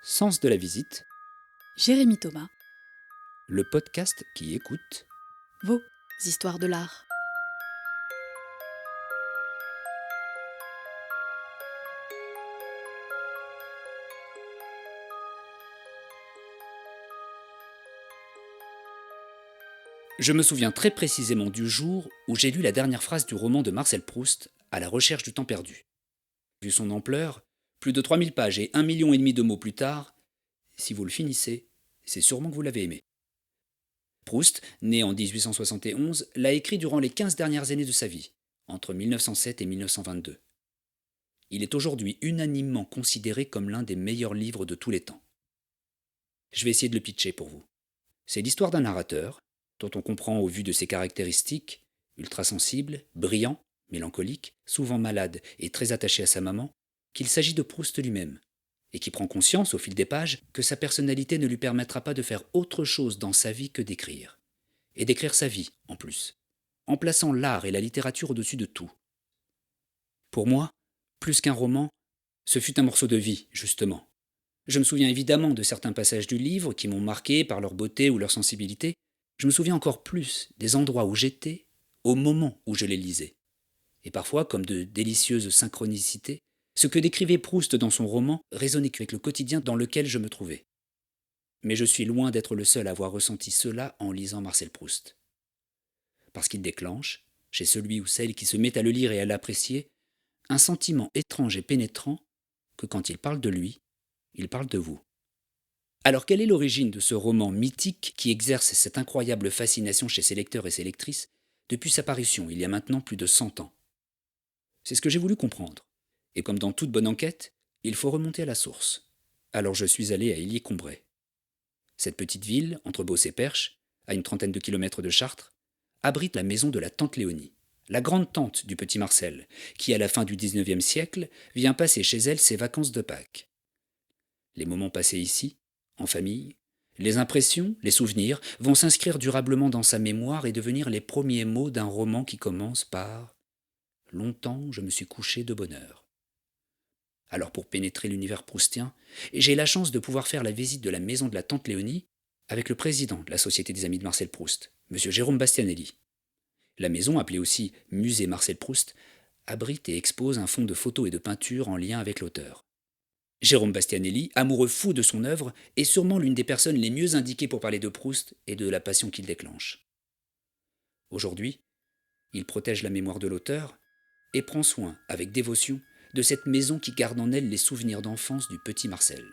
Sens de la visite, Jérémy Thomas, le podcast qui écoute. vos histoires de l'art. Je me souviens très précisément du jour où j'ai lu la dernière phrase du roman de Marcel Proust, À la recherche du temps perdu. Vu son ampleur, plus de 3000 pages et 1,5 million de mots plus tard, si vous le finissez, c'est sûrement que vous l'avez aimé. Proust, né en 1871, l'a écrit durant les 15 dernières années de sa vie, entre 1907 et 1922. Il est aujourd'hui unanimement considéré comme l'un des meilleurs livres de tous les temps. Je vais essayer de le pitcher pour vous. C'est l'histoire d'un narrateur, dont on comprend au vu de ses caractéristiques, ultra-sensible, brillant, mélancolique, souvent malade et très attaché à sa maman, qu'il s'agit de Proust lui-même, et qui prend conscience au fil des pages que sa personnalité ne lui permettra pas de faire autre chose dans sa vie que d'écrire. Et d'écrire sa vie, en plus, en plaçant l'art et la littérature au-dessus de tout. Pour moi, plus qu'un roman, ce fut un morceau de vie, justement. Je me souviens évidemment de certains passages du livre qui m'ont marqué par leur beauté ou leur sensibilité. Je me souviens encore plus des endroits où j'étais au moment où je les lisais. Et parfois, comme de délicieuses synchronicités, ce que décrivait Proust dans son roman résonnait avec le quotidien dans lequel je me trouvais. Mais je suis loin d'être le seul à avoir ressenti cela en lisant Marcel Proust. Parce qu'il déclenche, chez celui ou celle qui se met à le lire et à l'apprécier, un sentiment étrange et pénétrant que quand il parle de lui, il parle de vous. Alors quelle est l'origine de ce roman mythique qui exerce cette incroyable fascination chez ses lecteurs et ses lectrices depuis sa parution il y a maintenant plus de 100 ans? C'est ce que j'ai voulu comprendre. Et comme dans toute bonne enquête, il faut remonter à la source. Alors je suis allé à Illiers-Combray. Cette petite ville, entre Beauce et Perche, à une trentaine de kilomètres de Chartres, abrite la maison de la tante Léonie, la grande-tante du petit Marcel, qui à la fin du XIXe siècle vient passer chez elle ses vacances de Pâques. Les moments passés ici, en famille, les impressions, les souvenirs vont s'inscrire durablement dans sa mémoire et devenir les premiers mots d'un roman qui commence par « Longtemps je me suis couché de bonne heure ». Alors pour pénétrer l'univers proustien, j'ai la chance de pouvoir faire la visite de la maison de la tante Léonie avec le président de la Société des Amis de Marcel Proust, M. Jérôme Bastianelli. La maison, appelée aussi Musée Marcel Proust, abrite et expose un fonds de photos et de peintures en lien avec l'auteur. Jérôme Bastianelli, amoureux fou de son œuvre, est sûrement l'une des personnes les mieux indiquées pour parler de Proust et de la passion qu'il déclenche. Aujourd'hui, il protège la mémoire de l'auteur et prend soin, avec dévotion, de cette maison qui garde en elle les souvenirs d'enfance du petit Marcel.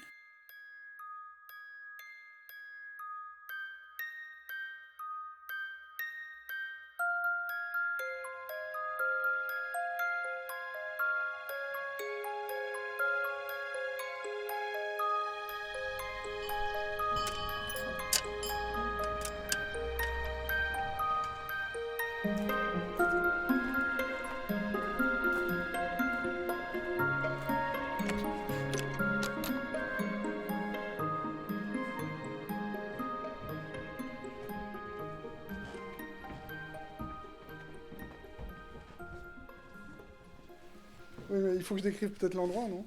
Oui, mais il faut que je décrive peut-être l'endroit, non?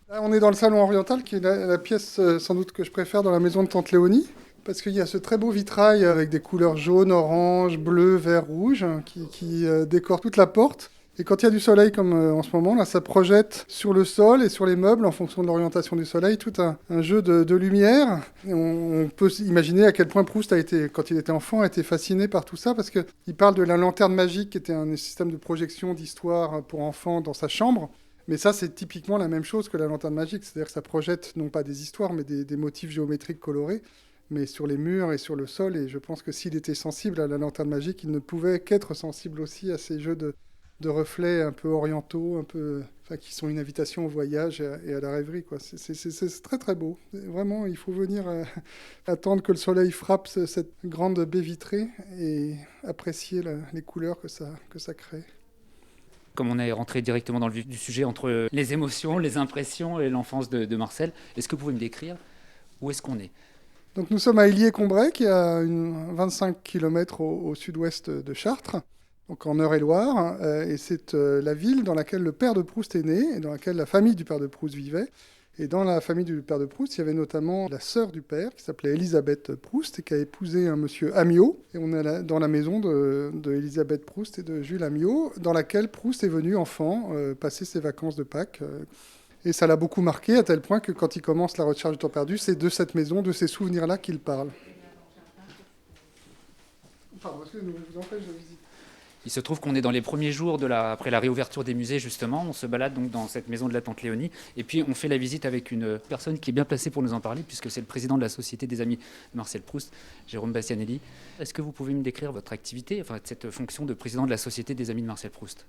Là, on est dans le salon oriental, qui est la pièce sans doute que je préfère dans la maison de tante Léonie, parce qu'il y a ce très beau vitrail avec des couleurs jaune, orange, bleu, vert, rouge, qui décore toute la porte. Et quand il y a du soleil, comme en ce moment, là, ça projette sur le sol et sur les meubles, en fonction de l'orientation du soleil, tout un jeu de lumière. Et on peut imaginer à quel point Proust a été, quand il était enfant, a été fasciné par tout ça, parce qu'il parle de la lanterne magique, qui était un système de projection d'histoire pour enfants dans sa chambre. Mais ça, c'est typiquement la même chose que la lanterne magique, c'est-à-dire que ça projette non pas des histoires, mais des motifs géométriques colorés, mais sur les murs et sur le sol. Et je pense que s'il était sensible à la lanterne magique, il ne pouvait qu'être sensible aussi à ces jeux de reflets un peu orientaux, qui sont une invitation au voyage et à la rêverie, quoi. C'est très très beau. Vraiment, il faut venir attendre que le soleil frappe cette grande baie vitrée et apprécier les couleurs que ça crée. Comme on est rentré directement dans le vif du sujet entre les émotions, les impressions et l'enfance de Marcel, est-ce que vous pouvez me décrire où est-ce qu'on est? Donc nous sommes à Illiers-Combray, qui est à 25 km au sud-ouest de Chartres, donc en Eure-et-Loire, et c'est la ville dans laquelle le père de Proust est né, et dans laquelle la famille du père de Proust vivait. Et dans la famille du père de Proust, il y avait notamment la sœur du père, qui s'appelait Élisabeth Proust, et qui a épousé un monsieur Amiot. Et on est dans la maison de Élisabeth Proust et de Jules Amiot, dans laquelle Proust est venu enfant passer ses vacances de Pâques. Et ça l'a beaucoup marqué, à tel point que quand il commence la recherche du temps perdu, c'est de cette maison, de ces souvenirs-là qu'il parle. Pardon, est-ce que je vous empêche de visiter ? Il se trouve qu'on est dans les premiers jours après la réouverture des musées, justement. On se balade donc dans cette maison de la tante Léonie. Et puis, on fait la visite avec une personne qui est bien placée pour nous en parler, puisque c'est le président de la Société des Amis de Marcel Proust, Jérôme Bastianelli. Est-ce que vous pouvez me décrire votre activité, enfin, cette fonction de président de la Société des Amis de Marcel Proust ?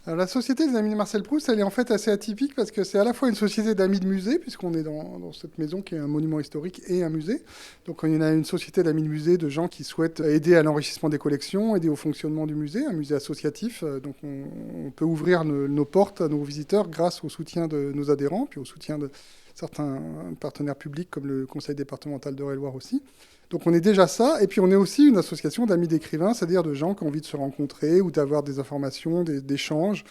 Alors, la Société des Amis de Marcel Proust, elle est en fait assez atypique parce que c'est à la fois une société d'amis de musée, puisqu'on est dans cette maison qui est un monument historique et un musée. Donc il y en a une société d'amis de musée, de gens qui souhaitent aider à l'enrichissement des collections, aider au fonctionnement du musée, un musée associatif. Donc on peut ouvrir nos portes à nos visiteurs grâce au soutien de nos adhérents, puis au soutien de certains partenaires publics comme le Conseil départemental d'Eure-et-Loir aussi. Donc on est déjà ça, et puis on est aussi une association d'amis d'écrivains, c'est-à-dire de gens qui ont envie de se rencontrer ou d'avoir des informations, des échanges,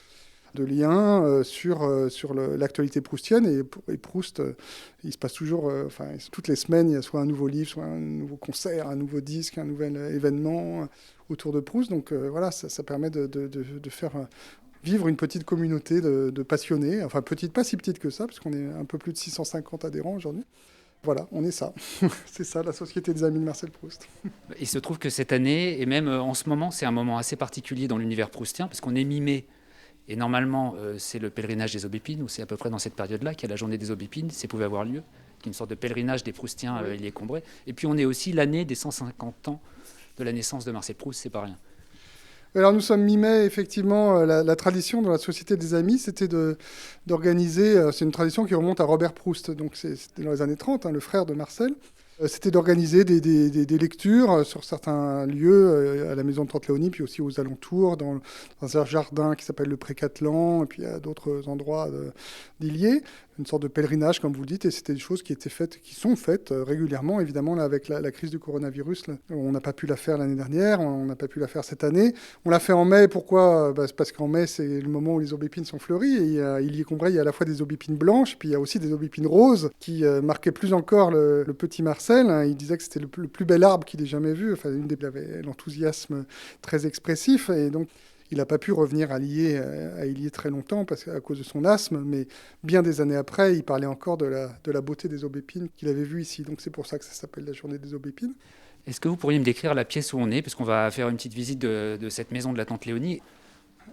de liens sur l'actualité proustienne. Et Proust, il se passe toujours, toutes les semaines, il y a soit un nouveau livre, soit un nouveau concert, un nouveau disque, un nouvel événement autour de Proust. Donc voilà, ça permet de faire vivre une petite communauté de passionnés, enfin petite, pas si petite que ça, parce qu'on est un peu plus de 650 adhérents aujourd'hui. Voilà, on est ça. C'est ça, la Société des Amis de Marcel Proust. Il se trouve que cette année, et même en ce moment, c'est un moment assez particulier dans l'univers proustien, parce qu'on est mi-mai. Et normalement, c'est le pèlerinage des aubépines, ou c'est à peu près dans cette période-là qu'il y a la journée des aubépines, c'est pouvait avoir lieu, qui est une sorte de pèlerinage des Proustiens Hélier Combray. Et puis on est aussi l'année des 150 ans de la naissance de Marcel Proust, c'est pas rien. Alors nous sommes mi-mai, effectivement, la tradition dans la Société des Amis, c'était d'organiser, c'est une tradition qui remonte à Robert Proust, donc c'était dans les années 30, le frère de Marcel. C'était d'organiser des lectures sur certains lieux, à la maison de Tante Léonie, puis aussi aux alentours, dans un jardin qui s'appelle le Pré-Catelan, et puis à d'autres endroits d'Hélier, une sorte de pèlerinage, comme vous le dites, et c'était des choses qui sont faites régulièrement, évidemment, là, avec la crise du coronavirus. Là, on n'a pas pu la faire l'année dernière, on n'a pas pu la faire cette année. On l'a fait en mai, pourquoi ? C'est parce qu'en mai, c'est le moment où les aubépines sont fleuries, et il y compris, il y a à la fois des aubépines blanches, puis il y a aussi des aubépines roses, qui marquaient plus encore le petit Marcel. Il disait que c'était le plus bel arbre qu'il ait jamais vu, enfin, il avait l'enthousiasme très expressif, et donc il n'a pas pu revenir à Hélier très longtemps à cause de son asthme, mais bien des années après, il parlait encore de la beauté des aubépines qu'il avait vues ici. Donc c'est pour ça que ça s'appelle la journée des aubépines. Est-ce que vous pourriez me décrire la pièce où on est, puisqu'on va faire une petite visite de cette maison de la tante Léonie ?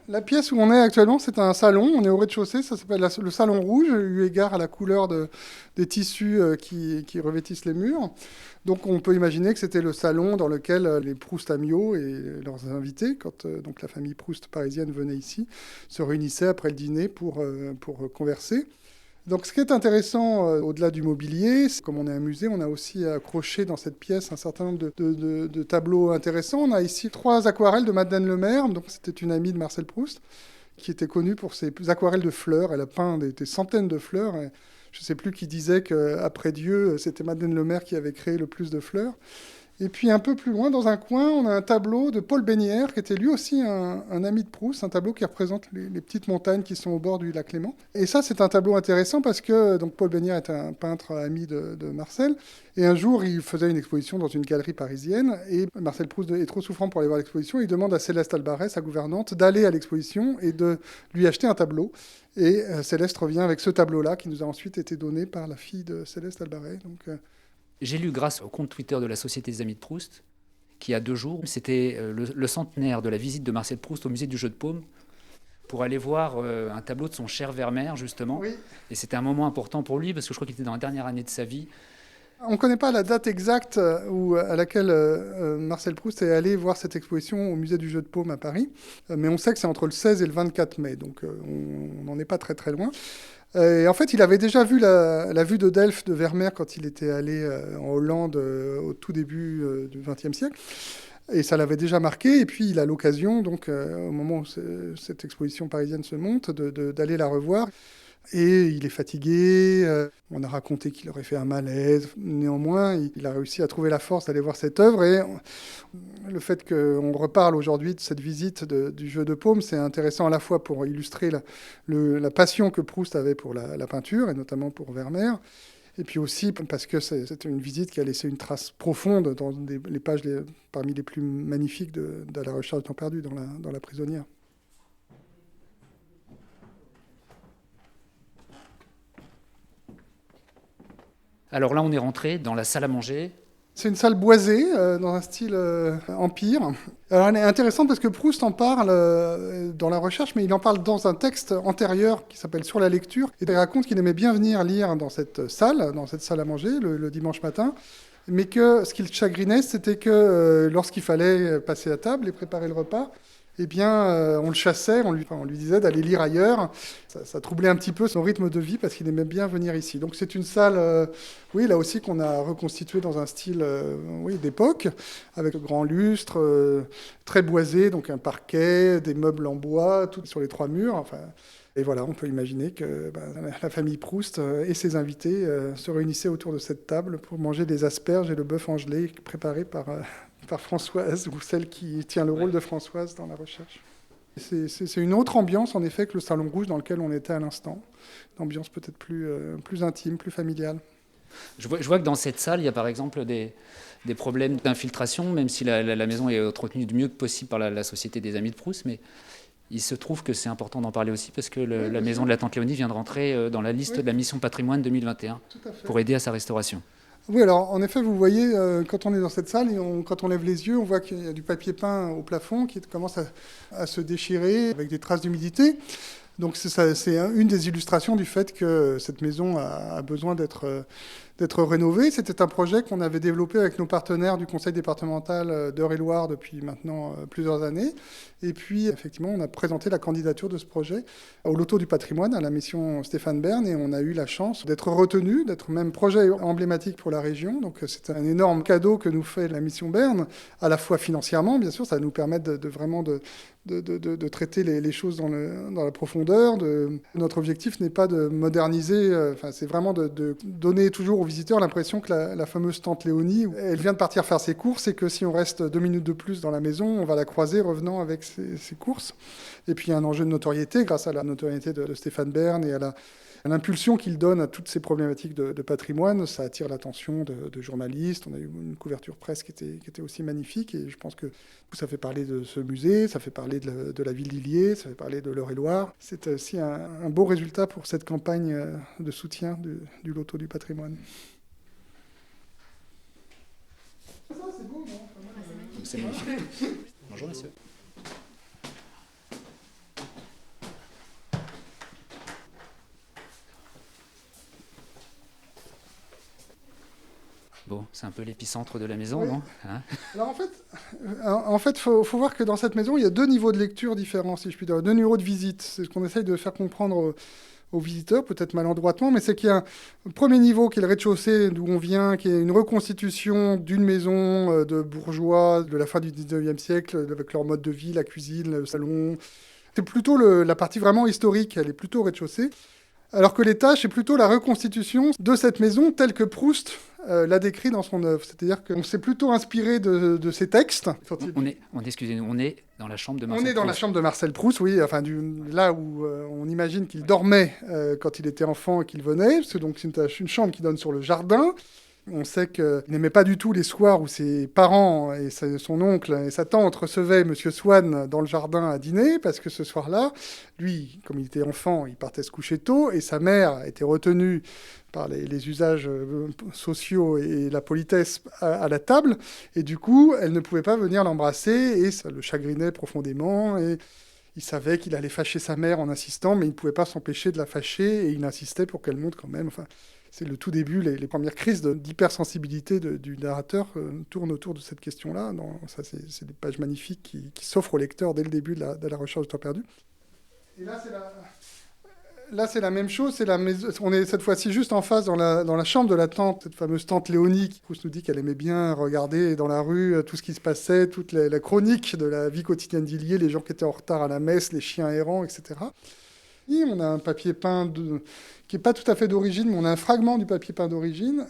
La pièce où on est actuellement, c'est un salon. On est au rez-de-chaussée, ça s'appelle le salon rouge, eu égard à la couleur des tissus qui revêtissent les murs. Donc on peut imaginer que c'était le salon dans lequel les Proust-Amiot et leurs invités, quand donc la famille Proust parisienne venait ici, se réunissaient après le dîner pour converser. Donc ce qui est intéressant, au-delà du mobilier, c'est comme on est un musée, on a aussi accroché dans cette pièce un certain nombre de tableaux intéressants. On a ici 3 aquarelles de Madeleine Lemaire, donc c'était une amie de Marcel Proust, qui était connue pour ses aquarelles de fleurs. Elle a peint des centaines de fleurs. Et je ne sais plus qui disait qu'après Dieu, c'était Madeleine Lemaire qui avait créé le plus de fleurs. Et puis un peu plus loin, dans un coin, on a un tableau de Paul Bénière, qui était lui aussi un ami de Proust, un tableau qui représente les petites montagnes qui sont au bord du lac Léman. Et ça, c'est un tableau intéressant parce que donc, Paul Bénière est un peintre ami de Marcel. Et un jour, il faisait une exposition dans une galerie parisienne, et Marcel Proust est trop souffrant pour aller voir l'exposition. Il demande à Céleste Albaret, sa gouvernante, d'aller à l'exposition et de lui acheter un tableau. Et Céleste revient avec ce tableau-là, qui nous a ensuite été donné par la fille de Céleste Albaret. Donc... J'ai lu grâce au compte Twitter de la Société des Amis de Proust, qui a 2 jours, c'était le centenaire de la visite de Marcel Proust au musée du Jeu de Paume, pour aller voir un tableau de son cher Vermeer, justement. Oui. Et c'était un moment important pour lui, parce que je crois qu'il était dans la dernière année de sa vie. On ne connaît pas la date exacte à laquelle Marcel Proust est allé voir cette exposition au musée du Jeu de Paume à Paris, mais on sait que c'est entre le 16 et le 24 mai, donc on n'en est pas très très loin. Et en fait, il avait déjà vu la vue de Delphes de Vermeer quand il était allé en Hollande au tout début du XXe siècle. Et ça l'avait déjà marqué. Et puis, il a l'occasion, donc, au moment où cette exposition parisienne se monte, d'aller la revoir. Et il est fatigué, on a raconté qu'il aurait fait un malaise. Néanmoins, il a réussi à trouver la force d'aller voir cette œuvre. Et le fait qu'on reparle aujourd'hui de cette visite du jeu de paume, c'est intéressant à la fois pour illustrer la passion que Proust avait pour la peinture, et notamment pour Vermeer, et puis aussi parce que c'est une visite qui a laissé une trace profonde dans les pages parmi les plus magnifiques de La recherche du temps perdu, dans la prisonnière. Alors là, on est rentré dans la salle à manger. C'est une salle boisée, dans un style empire. Alors elle est intéressante parce que Proust en parle dans La recherche, mais il en parle dans un texte antérieur qui s'appelle Sur la lecture. Et il raconte qu'il aimait bien venir lire dans cette salle à manger, le dimanche matin. Mais que ce qui le chagrinait, c'était que lorsqu'il fallait passer à table et préparer le repas, eh bien, on le chassait, on lui disait d'aller lire ailleurs. Ça troublait un petit peu son rythme de vie parce qu'il aimait bien venir ici. Donc c'est une salle, oui, là aussi qu'on a reconstituée dans un style oui, d'époque, avec grand lustre, très boisé, donc un parquet, des meubles en bois, tout sur les 3 murs. Enfin, et voilà, on peut imaginer que la famille Proust et ses invités se réunissaient autour de cette table pour manger des asperges et le bœuf en gelée préparé par Françoise, ou celle qui tient le rôle de Françoise dans La recherche. C'est une autre ambiance, en effet, que le Salon Rouge dans lequel on était à l'instant. Une ambiance peut-être plus intime, plus familiale. Je vois que dans cette salle, il y a par exemple des problèmes d'infiltration, même si la maison est entretenue du mieux que possible par la Société des Amis de Proust, mais il se trouve que c'est important d'en parler aussi parce que la maison de la Tante Léonie vient de rentrer dans la liste de la mission patrimoine 2021 pour aider à sa restauration. Oui, alors en effet, vous voyez, quand on est dans cette salle, quand on lève les yeux, on voit qu'il y a du papier peint au plafond qui commence à se déchirer avec des traces d'humidité. Donc c'est une des illustrations du fait que cette maison a besoin d'être rénovée. C'était un projet qu'on avait développé avec nos partenaires du conseil départemental d'Eure-et-Loir depuis maintenant plusieurs années. Et puis, effectivement, on a présenté la candidature de ce projet au Loto du patrimoine, à la mission Stéphane Bern, et on a eu la chance d'être retenu, d'être même projet emblématique pour la région. Donc c'est un énorme cadeau que nous fait la mission Bern, à la fois financièrement, bien sûr, ça va nous permettre vraiment de traiter les choses dans la profondeur. Notre objectif n'est pas de moderniser, c'est vraiment de donner toujours aux visiteurs l'impression que la fameuse tante Léonie, elle vient de partir faire ses courses et que si on reste 2 minutes de plus dans la maison, on va la croiser revenant avec ses courses. Et puis il y a un enjeu de notoriété grâce à la notoriété de Stéphane Bern et à l'impulsion qu'il donne à toutes ces problématiques de patrimoine. Ça attire l'attention de journalistes. On a eu une couverture presse qui était aussi magnifique. Et je pense que ça fait parler de ce musée, ça fait parler de la ville d'Illiers, ça fait parler de l'Eure-et-Loir. C'est aussi un beau résultat pour cette campagne de soutien du Loto du patrimoine. Ça, c'est beau, non ? C'est magnifique. Bonjour, monsieur. Bon, c'est un peu l'épicentre de la maison, oui. Non hein. Alors en fait, faut voir que dans cette maison, il y a 2 niveaux de lecture différents, si je puis dire, 2 niveaux de visite. C'est ce qu'on essaye de faire comprendre aux visiteurs, peut-être maladroitement, mais c'est qu'il y a un premier niveau qui est le rez-de-chaussée, d'où on vient, qui est une reconstitution d'une maison de bourgeois de la fin du 19e siècle, avec leur mode de vie, la cuisine, le salon. C'est plutôt la partie vraiment historique, elle est plutôt au rez-de-chaussée. Alors que l'étage, c'est plutôt la reconstitution de cette maison telle que Proust l'a décrit dans son œuvre. C'est-à-dire qu'on s'est plutôt inspiré de ces textes. Excusez-nous, on est dans la chambre de Marcel Proust. On est dans la chambre de Marcel Proust, oui, là où on imagine qu'il dormait quand il était enfant et qu'il venait. C'est donc une chambre qui donne sur le jardin. On sait qu'il n'aimait pas du tout les soirs où ses parents et son oncle et sa tante recevaient M. Swann dans le jardin à dîner, parce que ce soir-là, lui, comme il était enfant, il partait se coucher tôt, et sa mère était retenue par les usages sociaux et la politesse à la table, et du coup, elle ne pouvait pas venir l'embrasser, et ça le chagrinait profondément, et il savait qu'il allait fâcher sa mère en insistant, mais il ne pouvait pas s'empêcher de la fâcher, et il insistait pour qu'elle monte quand même. Enfin, c'est le tout début, les premières crises d'hypersensibilité du narrateur tournent autour de cette question-là. C'est des pages magnifiques qui s'offrent au lecteur dès le début de la recherche du temps perdu. Et là, c'est la même chose. On est cette fois-ci juste en face dans la chambre de la tante, cette fameuse tante Léonie, qui nous dit qu'elle aimait bien regarder dans la rue tout ce qui se passait, toute la chronique de la vie quotidienne d'Illiers, les gens qui étaient en retard à la messe, les chiens errants, etc. Et on a un papier peint qui n'est pas tout à fait d'origine, mais on a un fragment du papier peint d'origine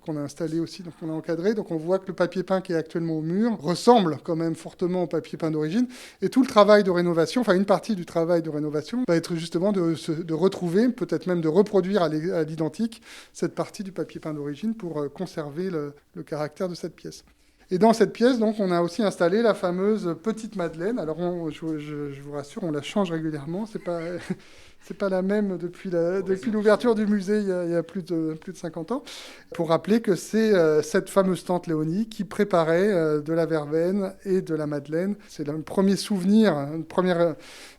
qu'on a installé aussi, donc on a encadré. Donc on voit que le papier peint qui est actuellement au mur ressemble quand même fortement au papier peint d'origine. Et tout le travail de rénovation, enfin une partie du travail de rénovation, va être justement de retrouver, peut-être même de reproduire à l'identique cette partie du papier peint d'origine pour conserver le caractère de cette pièce. Et dans cette pièce, donc, on a aussi installé la fameuse petite Madeleine. Alors, je vous rassure, on la change régulièrement. C'est pas la même depuis l'ouverture du musée il y a plus de 50 ans. Pour rappeler que c'est cette fameuse tante Léonie qui préparait de la verveine et de la Madeleine. C'est le premier souvenir, un premier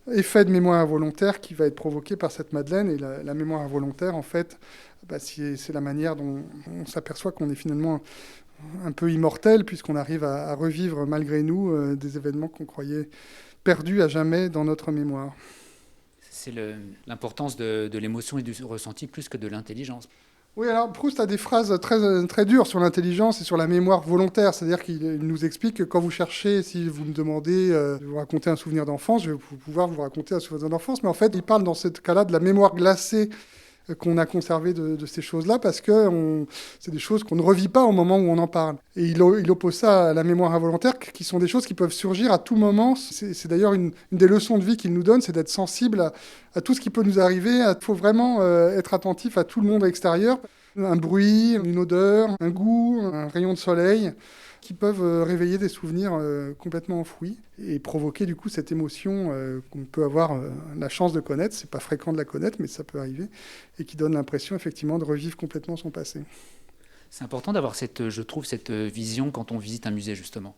effet de mémoire involontaire qui va être provoqué par cette Madeleine. Et la mémoire involontaire, en fait, c'est la manière dont on s'aperçoit qu'on est finalement un peu immortel, puisqu'on arrive à revivre malgré nous des événements qu'on croyait perdus à jamais dans notre mémoire. C'est l'importance de l'émotion et du ressenti plus que de l'intelligence. Oui, alors Proust a des phrases très, très dures sur l'intelligence et sur la mémoire volontaire. C'est-à-dire qu'il nous explique que quand vous cherchez, si vous me demandez de vous raconter un souvenir d'enfance, je vais pouvoir vous raconter un souvenir d'enfance. Mais en fait, il parle dans ce cas-là de la mémoire glacée qu'on a conservé de ces choses-là, parce que c'est des choses qu'on ne revit pas au moment où on en parle. Et il oppose ça à la mémoire involontaire, qui sont des choses qui peuvent surgir à tout moment. C'est d'ailleurs une des leçons de vie qu'il nous donne, c'est d'être sensible à tout ce qui peut nous arriver. Il faut vraiment être attentif à tout le monde extérieur. Un bruit, une odeur, un goût, un rayon de soleil, qui peuvent réveiller des souvenirs complètement enfouis et provoquer du coup cette émotion qu'on peut avoir la chance de connaître. C'est pas fréquent de la connaître, mais ça peut arriver, et qui donne l'impression effectivement de revivre complètement son passé. C'est important d'avoir je trouve, cette vision quand on visite un musée, justement.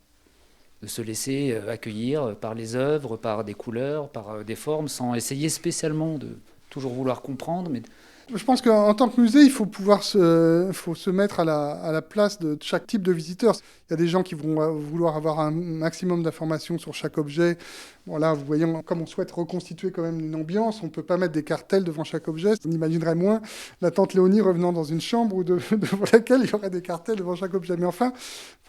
De se laisser accueillir par les œuvres, par des couleurs, par des formes, sans essayer spécialement de toujours vouloir comprendre, mais... Je pense qu'en tant que musée, il faut se mettre à la place de chaque type de visiteur. Il y a des gens qui vont vouloir avoir un maximum d'informations sur chaque objet. Bon, là, vous voyez, comme on souhaite reconstituer quand même une ambiance, on ne peut pas mettre des cartels devant chaque objet. On imaginerait moins la tante Léonie revenant dans une chambre devant laquelle il y aurait des cartels devant chaque objet. Mais enfin,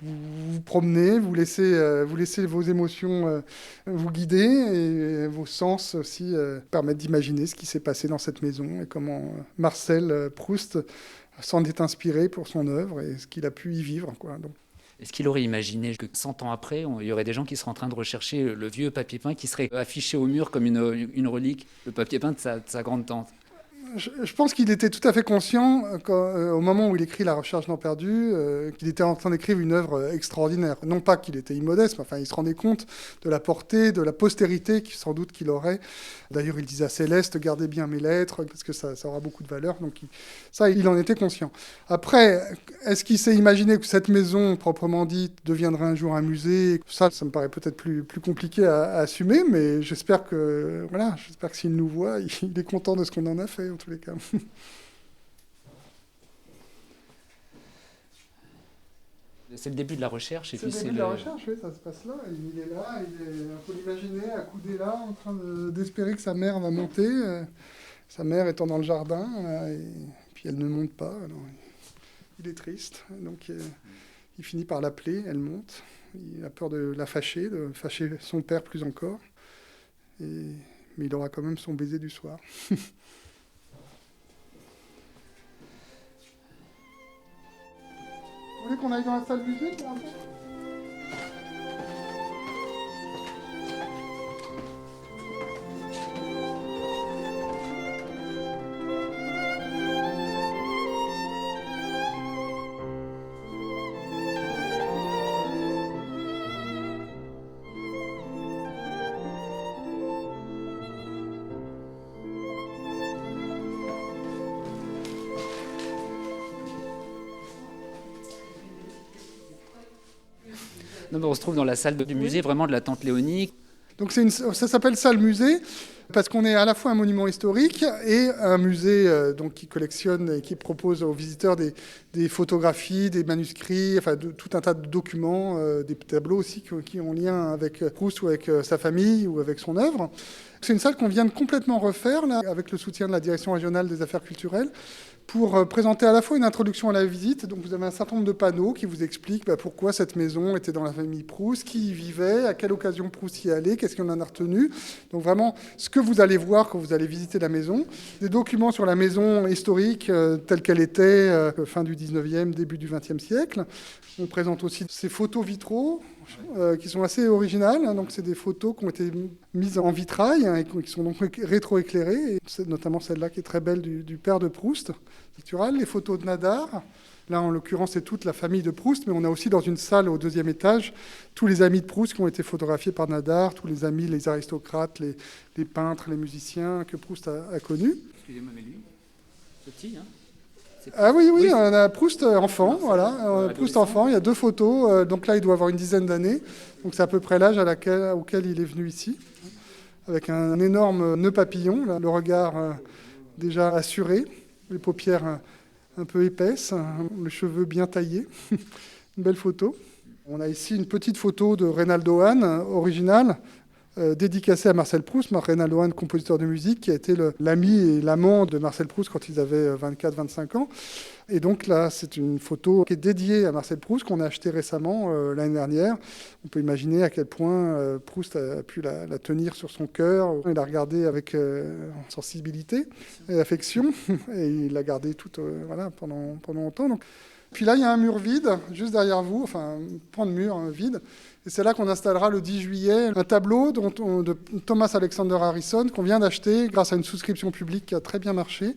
vous vous promenez, vous laissez vos émotions vous guider, et vos sens aussi permettent d'imaginer ce qui s'est passé dans cette maison et comment Marcel Proust s'en est inspiré pour son œuvre et ce qu'il a pu y vivre, quoi. Donc, est-ce qu'il aurait imaginé que 100 ans après, il y aurait des gens qui seraient en train de rechercher le vieux papier peint qui serait affiché au mur comme une relique, le papier peint de sa grande-tante? Je pense qu'il était tout à fait conscient, au moment où il écrit La Recherche d'An perdu, qu'il était en train d'écrire une œuvre extraordinaire. Non pas qu'il était immodeste, mais enfin, il se rendait compte de la portée, de la postérité sans doute qu'il aurait. D'ailleurs, il disait à Céleste, gardez bien mes lettres, parce que ça aura beaucoup de valeur. Donc ça, il en était conscient. Après, est-ce qu'il s'est imaginé que cette maison, proprement dite, deviendrait un jour un musée? Ça me paraît peut-être plus compliqué à assumer, mais j'espère que s'il nous voit, il est content de ce qu'on en a fait, en tous les cas. C'est le début de la recherche. C'est le début de la recherche, oui, ça se passe là. Il est là, on peut l'imaginer accoudé là, en train d'espérer que sa mère va monter. Sa mère étant dans le jardin, et puis elle ne monte pas. Alors, il est triste, donc il finit par l'appeler, elle monte. Il a peur de la fâcher, de fâcher son père plus encore. Mais il aura quand même son baiser du soir. Vous voulez qu'on aille dans la salle musée pour un peu ? Non, mais on se trouve dans la salle du musée, vraiment de la tante Léonie. Donc ça s'appelle salle musée parce qu'on est à la fois un monument historique et un musée qui collectionne et qui propose aux visiteurs des photographies, des manuscrits, enfin tout un tas de documents, des tableaux aussi qui ont lien avec Proust ou avec sa famille ou avec son œuvre. C'est une salle qu'on vient de complètement refaire, là, avec le soutien de la Direction régionale des affaires culturelles, pour présenter à la fois une introduction à la visite. Donc vous avez un certain nombre de panneaux qui vous expliquent pourquoi cette maison était dans la famille Proust, qui y vivait, à quelle occasion Proust y allait, qu'est-ce qu'on en a retenu. Donc vraiment ce que vous allez voir quand vous allez visiter la maison. Des documents sur la maison historique telle qu'elle était fin du 19e, début du 20e siècle. On présente aussi ces photos vitraux qui sont assez originales. Donc c'est des photos qui ont été mises en vitrail et qui sont donc rétroéclairées. Et c'est notamment celle-là qui est très belle du père de Proust. Pictural, les photos de Nadar. Là, en l'occurrence, c'est toute la famille de Proust, mais on a aussi dans une salle au 2e étage tous les amis de Proust qui ont été photographiés par Nadar, tous les amis, les aristocrates, les peintres, les musiciens que Proust a connus. Excusez-moi, mais lui, petit, hein. Ah oui, on a Proust enfant, voilà. Proust enfant, il y a 2 photos, donc là, il doit avoir une dizaine d'années. Donc c'est à peu près l'âge auquel il est venu ici, avec un énorme nœud papillon, là, le regard déjà assuré, les paupières un peu épaisses, les cheveux bien taillés. Une belle photo. On a ici une petite photo de Reynaldo Hahn, originale, dédicacée à Marcel Proust. Reynaldo Hahn, compositeur de musique, qui a été l'ami et l'amant de Marcel Proust quand ils avaient 24-25 ans. Et donc là, c'est une photo qui est dédiée à Marcel Proust, qu'on a achetée récemment, l'année dernière. On peut imaginer à quel point Proust a pu la tenir sur son cœur. Il l'a regardée avec sensibilité et affection. Et il l'a gardée toute, pendant longtemps. Donc. Puis là, il y a un mur vide, juste derrière vous, enfin, un pan de mur vide. Et c'est là qu'on installera le 10 juillet un tableau de Thomas Alexander Harrison qu'on vient d'acheter grâce à une souscription publique qui a très bien marché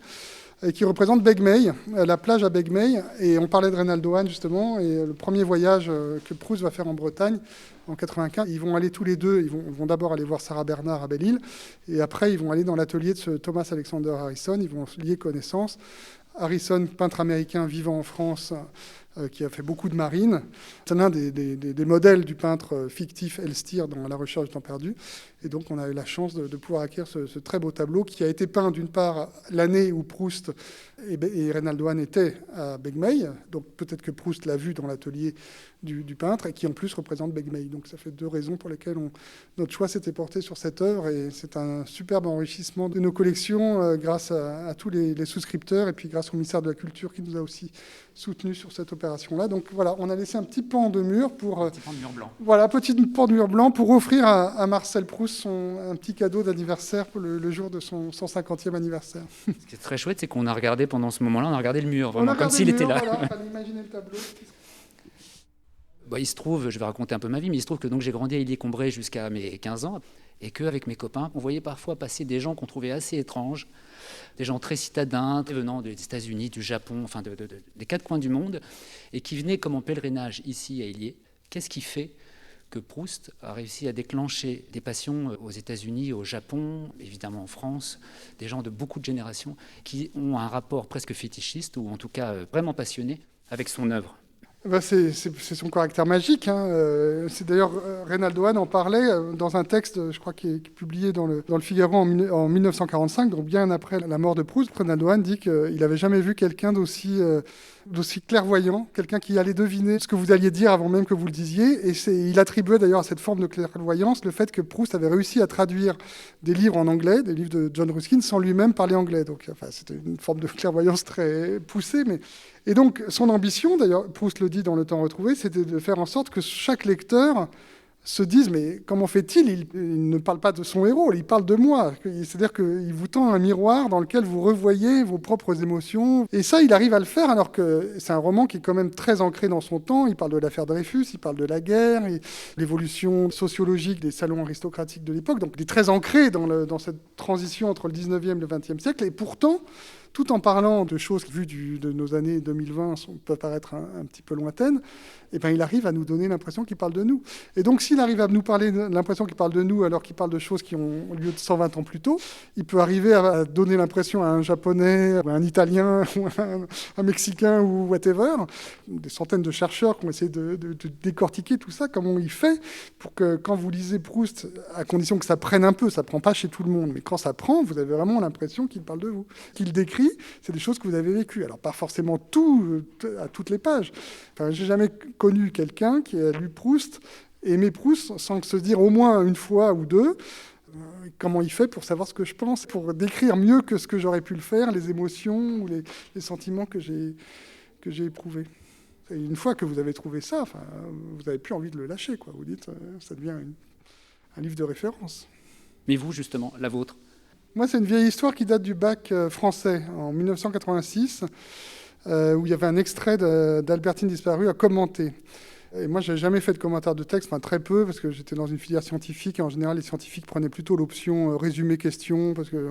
et qui représente Begmey, la plage à Begmey. Et on parlait de Reynaldo Hahn justement, et le premier voyage que Proust va faire en Bretagne en 95, ils vont aller tous les deux, ils vont d'abord aller voir Sarah Bernard à Belle-Île, et après ils vont aller dans l'atelier de ce Thomas Alexander Harrison, ils vont lier connaissance. Harrison, peintre américain vivant en France, qui a fait beaucoup de marine. C'est l'un des modèles du peintre fictif Elstir dans La recherche du temps perdu. Et donc, on a eu la chance de pouvoir acquérir ce très beau tableau qui a été peint, d'une part, l'année où Proust et Reynaldo Hahn étaient à Begmey. Donc, peut-être que Proust l'a vu dans l'atelier du peintre et qui, en plus, représente Begmey. Donc, ça fait 2 raisons pour lesquelles notre choix s'était porté sur cette œuvre. Et c'est un superbe enrichissement de nos collections grâce à tous les souscripteurs et puis grâce au ministère de la Culture qui nous a aussi soutenus sur cette opération-là. Donc, voilà, on a laissé un petit pan de mur pour... Un petit pan de mur blanc. Voilà, petit pan de mur blanc pour offrir à Marcel Proust un petit cadeau d'anniversaire pour le jour de son 150e anniversaire. Ce qui est très chouette, c'est qu'on a regardé pendant ce moment-là, on a regardé le mur, vraiment comme s'il était là. Voilà, fallait imaginer le tableau. Il se trouve, je vais raconter un peu ma vie, mais il se trouve que donc, j'ai grandi à Illier-Combray jusqu'à mes 15 ans, et qu'avec mes copains, on voyait parfois passer des gens qu'on trouvait assez étranges, des gens très citadins, venant des États-Unis, du Japon, enfin des 4 coins du monde, et qui venaient comme en pèlerinage ici à Illier. Qu'est-ce qui fait que Proust a réussi à déclencher des passions aux États-Unis, au Japon, évidemment en France, des gens de beaucoup de générations qui ont un rapport presque fétichiste, ou en tout cas vraiment passionné, avec son œuvre? C'est son caractère magique. C'est d'ailleurs, Reynaldo Hahn en parlait dans un texte, je crois, qui est publié dans le Figaro en 1945, donc bien après la mort de Proust. Reynaldo Hahn dit qu'il n'avait jamais vu quelqu'un d'aussi clairvoyant, quelqu'un qui allait deviner ce que vous alliez dire avant même que vous le disiez. Et il attribuait d'ailleurs à cette forme de clairvoyance le fait que Proust avait réussi à traduire des livres en anglais, des livres de John Ruskin, sans lui-même parler anglais. Donc, c'était une forme de clairvoyance très poussée, mais... Et donc, son ambition, d'ailleurs, Proust le dit dans Le Temps retrouvé, c'était de faire en sorte que chaque lecteur se dise « Mais comment fait-il ? Il ne parle pas de son héros, il parle de moi. » C'est-à-dire qu'il vous tend un miroir dans lequel vous revoyez vos propres émotions. Et ça, il arrive à le faire, alors que c'est un roman qui est quand même très ancré dans son temps. Il parle de l'affaire Dreyfus, il parle de la guerre, l'évolution sociologique des salons aristocratiques de l'époque. Donc, il est très ancré dans cette transition entre le 19e et le 20e siècle. Et pourtant... tout en parlant de choses qui, vues de nos années 2020, peuvent paraître un petit peu lointaines, il arrive à nous donner l'impression qu'il parle de nous. Et donc, s'il arrive à nous parler de l'impression qu'il parle de nous, alors qu'il parle de choses qui ont lieu de 120 ans plus tôt, il peut arriver à donner l'impression à un Japonais, ou à un Italien, ou à un Mexicain, ou whatever, des centaines de chercheurs qui ont essayé de décortiquer tout ça, comment il fait pour que, quand vous lisez Proust, à condition que ça prenne un peu, ça ne prend pas chez tout le monde, mais quand ça prend, vous avez vraiment l'impression qu'il parle de vous, qu'il décrit. C'est des choses que vous avez vécues. Alors, pas forcément tout, à toutes les pages. J'ai jamais connu quelqu'un qui a lu Proust, aimé Proust, sans se dire au moins une fois ou deux, Comment il fait pour savoir ce que je pense, pour décrire mieux que ce que j'aurais pu le faire, les émotions ou les sentiments que j'ai éprouvés. Et une fois que vous avez trouvé ça, vous n'avez plus envie de le lâcher, quoi. Vous dites, ça devient un livre de référence. Mais vous, justement, la vôtre? Moi, c'est une vieille histoire qui date du bac français, en 1986, où il y avait un extrait d'Albertine disparue à commenter. Et moi, je n'avais jamais fait de commentaire de texte, très peu, parce que j'étais dans une filière scientifique, et en général, les scientifiques prenaient plutôt l'option résumé-question, parce que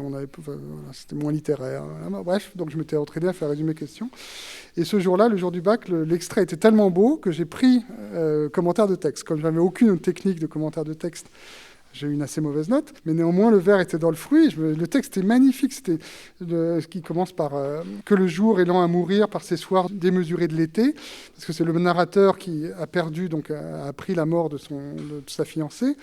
c'était moins littéraire. Bref, donc je m'étais entraîné à faire résumé-question. Et ce jour-là, le jour du bac, l'extrait était tellement beau que j'ai pris commentaire de texte. Comme je n'avais aucune technique de commentaire de texte, j'ai eu une assez mauvaise note, mais néanmoins, le verre était dans le fruit. Le texte était magnifique. C'était ce qui commence par que le jour est lent à mourir par ces soirs démesurés de l'été, parce que c'est le narrateur qui a perdu, donc a appris la mort de sa fiancée,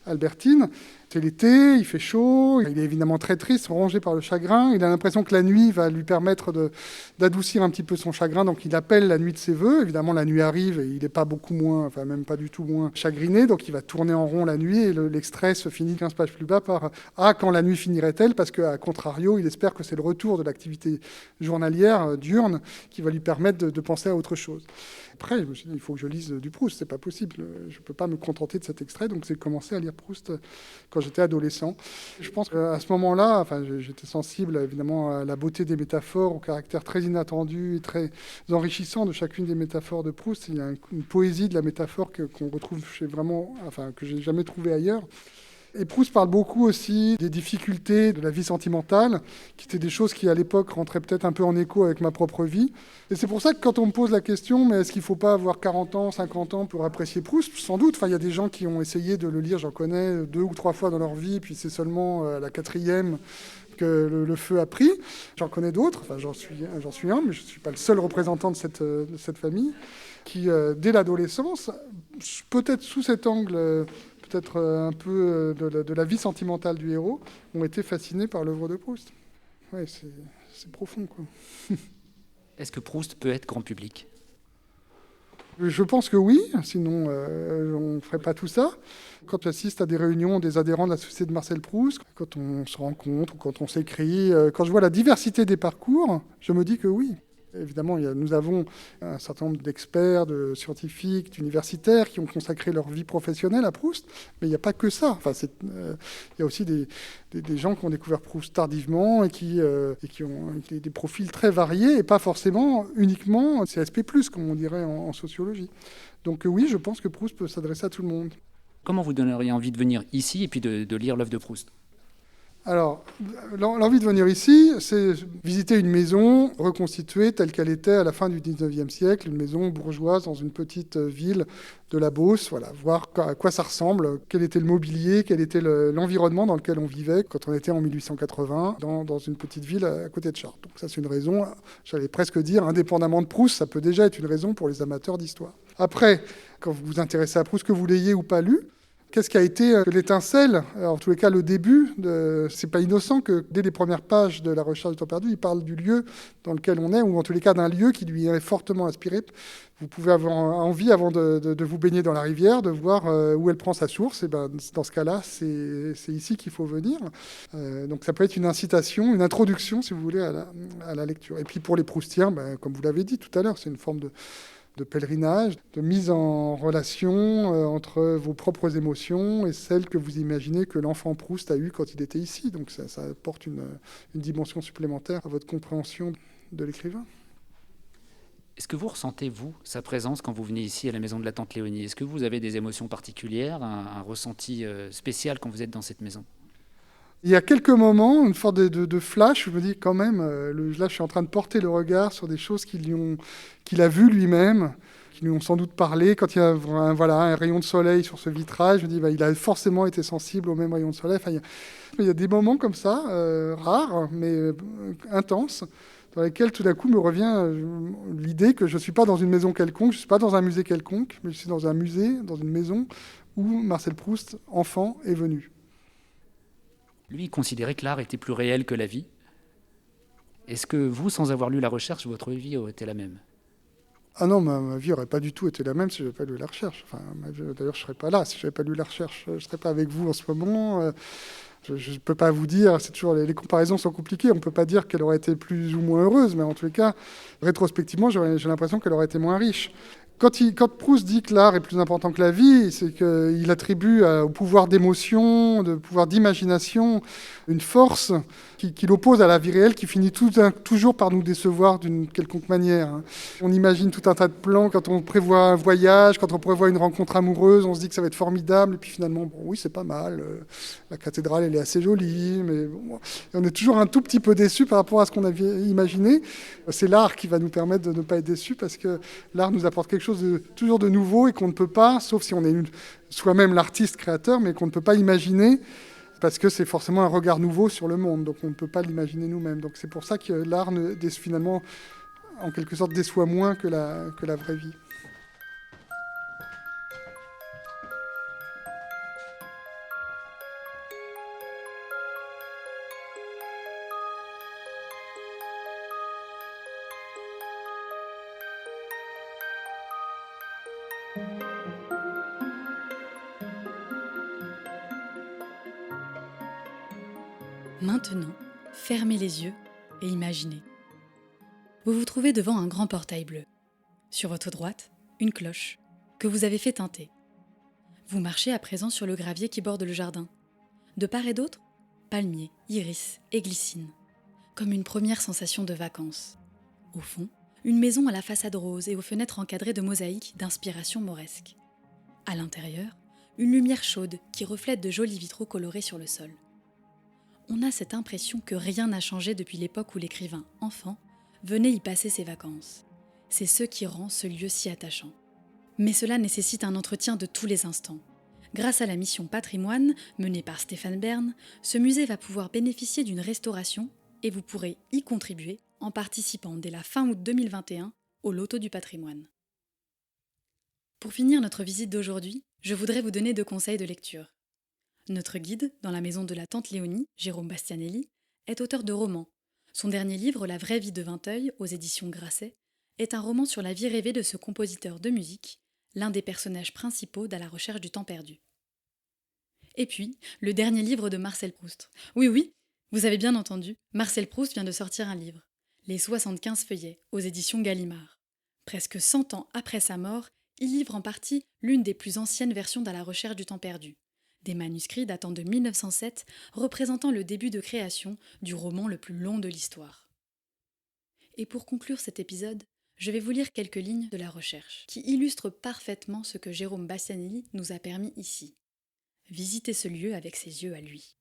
Albertine. C'est l'été, il fait chaud, il est évidemment très triste, rongé par le chagrin. Il a l'impression que la nuit va lui permettre d'adoucir un petit peu son chagrin, donc il appelle la nuit de ses voeux. Évidemment, la nuit arrive et il n'est pas beaucoup moins, même pas du tout moins chagriné, donc il va tourner en rond la nuit et l'extrait se finit 15 pages plus bas par « Ah, quand la nuit finirait-elle ?» parce qu'à contrario, il espère que c'est le retour de l'activité journalière, diurne, qui va lui permettre de penser à autre chose. Après, je me suis dit, il faut que je lise du Proust, c'est pas possible, je peux pas me contenter de cet extrait, donc j'ai commencé à lire Proust quand j'étais adolescent. Je pense qu'à ce moment-là, j'étais sensible évidemment à la beauté des métaphores, au caractère très inattendu et très enrichissant de chacune des métaphores de Proust. Il y a une poésie de la métaphore qu'on retrouve que j'ai jamais trouvée ailleurs. Et Proust parle beaucoup aussi des difficultés de la vie sentimentale, qui étaient des choses qui, à l'époque, rentraient peut-être un peu en écho avec ma propre vie. Et c'est pour ça que quand on me pose la question, mais est-ce qu'il ne faut pas avoir 40 ans, 50 ans pour apprécier Proust ? Sans doute. Il y a des gens qui ont essayé de le lire, j'en connais 2 ou 3 fois dans leur vie, puis c'est seulement à la 4e que le feu a pris. J'en connais d'autres, j'en suis un, mais je ne suis pas le seul représentant de cette famille, qui, dès l'adolescence, peut-être sous cet angle... peut-être un peu de la vie sentimentale du héros, ont été fascinés par l'œuvre de Proust. Ouais, c'est profond, quoi. Est-ce que Proust peut être grand public ? Je pense que oui, sinon on ne ferait pas tout ça. Quand j'assiste à des réunions des adhérents de la Société de Marcel Proust, quand on se rencontre ou quand on s'écrit, quand je vois la diversité des parcours, je me dis que oui. Évidemment, nous avons un certain nombre d'experts, de scientifiques, d'universitaires qui ont consacré leur vie professionnelle à Proust, mais il n'y a pas que ça. Il y a aussi des gens qui ont découvert Proust tardivement et qui ont des profils très variés et pas forcément uniquement CSP+, comme on dirait en sociologie. Donc oui, je pense que Proust peut s'adresser à tout le monde. Comment vous donneriez envie de venir ici et puis de lire l'œuvre de Proust ? Alors, l'envie de venir ici, c'est visiter une maison reconstituée telle qu'elle était à la fin du 19e siècle, une maison bourgeoise dans une petite ville de la Beauce, voir à quoi ça ressemble, quel était le mobilier, quel était l'environnement dans lequel on vivait quand on était en 1880 dans une petite ville à côté de Chartres. Donc ça, c'est une raison, j'allais presque dire, indépendamment de Proust, ça peut déjà être une raison pour les amateurs d'histoire. Après, quand vous vous intéressez à Proust, que vous l'ayez ou pas lu, qu'est-ce qui a été l'étincelle ? En tous les cas, le début, c'est pas innocent que dès les premières pages de La Recherche du temps perdu, il parle du lieu dans lequel on est, ou en tous les cas d'un lieu qui lui est fortement inspiré. Vous pouvez avoir envie, avant de vous baigner dans la rivière, de voir où elle prend sa source. Et dans ce cas-là, c'est ici qu'il faut venir. Donc ça peut être une incitation, une introduction, si vous voulez, à la lecture. Et puis pour les Proustiens, comme vous l'avez dit tout à l'heure, c'est une forme de pèlerinage, de mise en relation entre vos propres émotions et celles que vous imaginez que l'enfant Proust a eues quand il était ici. Donc ça apporte une dimension supplémentaire à votre compréhension de l'écrivain. Est-ce que vous ressentez, vous, sa présence quand vous venez ici à la maison de la tante Léonie ? Est-ce que vous avez des émotions particulières, un ressenti spécial quand vous êtes dans cette maison ? Il y a quelques moments, une sorte de flash, où je me dis quand même, là je suis en train de porter le regard sur des choses qu'il a vues lui-même, qui lui ont sans doute parlé. Quand il y a un rayon de soleil sur ce vitrage, je me dis il a forcément été sensible au même rayon de soleil. Il y a des moments comme ça, rares, mais intenses, dans lesquels tout d'un coup me revient l'idée que je ne suis pas dans une maison quelconque, je ne suis pas dans un musée quelconque, mais je suis dans un musée, dans une maison où Marcel Proust, enfant, est venu. Lui, il considérait que l'art était plus réel que la vie. Est-ce que vous, sans avoir lu La Recherche, votre vie était la même ? Ah non, ma vie n'aurait pas du tout été la même si je n'avais pas lu la recherche. Enfin, d'ailleurs, je ne serais pas là si je n'avais pas lu la recherche. Je ne serais pas avec vous en ce moment. Je ne peux pas vous dire, c'est toujours les comparaisons sont compliquées. On ne peut pas dire qu'elle aurait été plus ou moins heureuse, mais en tous les cas, rétrospectivement, j'ai l'impression qu'elle aurait été moins riche. Quand Proust dit que l'art est plus important que la vie, c'est qu'il attribue au pouvoir d'émotion, au pouvoir d'imagination, une force qui l'oppose à la vie réelle, qui finit toujours par nous décevoir d'une quelconque manière. On imagine tout un tas de plans quand on prévoit un voyage, quand on prévoit une rencontre amoureuse, on se dit que ça va être formidable, et puis finalement, bon, oui, c'est pas mal, la cathédrale, elle est assez jolie, mais bon, on est toujours un tout petit peu déçu par rapport à ce qu'on avait imaginé. C'est l'art qui va nous permettre de ne pas être déçus, parce que l'art nous apporte quelque chose toujours de nouveau et qu'on ne peut pas, sauf si on est soi-même l'artiste créateur, mais qu'on ne peut pas imaginer parce que c'est forcément un regard nouveau sur le monde, donc on ne peut pas l'imaginer nous-mêmes. Donc c'est pour ça que l'art, finalement, en quelque sorte, déçoit moins que la vraie vie. Maintenant, fermez les yeux et imaginez. Vous vous trouvez devant un grand portail bleu. Sur votre droite, une cloche que vous avez fait tinter. Vous marchez à présent sur le gravier qui borde le jardin. De part et d'autre, palmiers, iris et glycines. Comme une première sensation de vacances. Au fond, une maison à la façade rose et aux fenêtres encadrées de mosaïques d'inspiration mauresque. À l'intérieur, une lumière chaude qui reflète de jolis vitraux colorés sur le sol. On a cette impression que rien n'a changé depuis l'époque où l'écrivain, enfant, venait y passer ses vacances. C'est ce qui rend ce lieu si attachant. Mais cela nécessite un entretien de tous les instants. Grâce à la mission Patrimoine, menée par Stéphane Bern, ce musée va pouvoir bénéficier d'une restauration et vous pourrez y contribuer en participant dès la fin août 2021 au Loto du patrimoine. Pour finir notre visite d'aujourd'hui, je voudrais vous donner 2 conseils de lecture. Notre guide, dans la maison de la tante Léonie, Jérôme Bastianelli, est auteur de romans. Son dernier livre, La vraie vie de Vinteuil, aux éditions Grasset, est un roman sur la vie rêvée de ce compositeur de musique, l'un des personnages principaux d'À la recherche du temps perdu. Et puis, le dernier livre de Marcel Proust. Oui, vous avez bien entendu, Marcel Proust vient de sortir un livre, Les 75 feuillets, aux éditions Gallimard. Presque 100 ans après sa mort, il livre en partie l'une des plus anciennes versions d'À la recherche du temps perdu. Des manuscrits datant de 1907, représentant le début de création du roman le plus long de l'histoire. Et pour conclure cet épisode, je vais vous lire quelques lignes de la recherche, qui illustrent parfaitement ce que Jérôme Bastianelli nous a permis ici. Visiter ce lieu avec ses yeux à lui.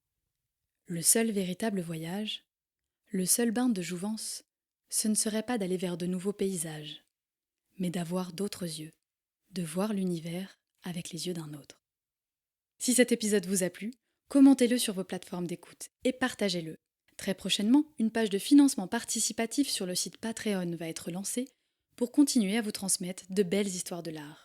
Le seul véritable voyage, le seul bain de jouvence, ce ne serait pas d'aller vers de nouveaux paysages, mais d'avoir d'autres yeux, de voir l'univers avec les yeux d'un autre. Si cet épisode vous a plu, commentez-le sur vos plateformes d'écoute et partagez-le. Très prochainement, une page de financement participatif sur le site Patreon va être lancée pour continuer à vous transmettre de belles histoires de l'art.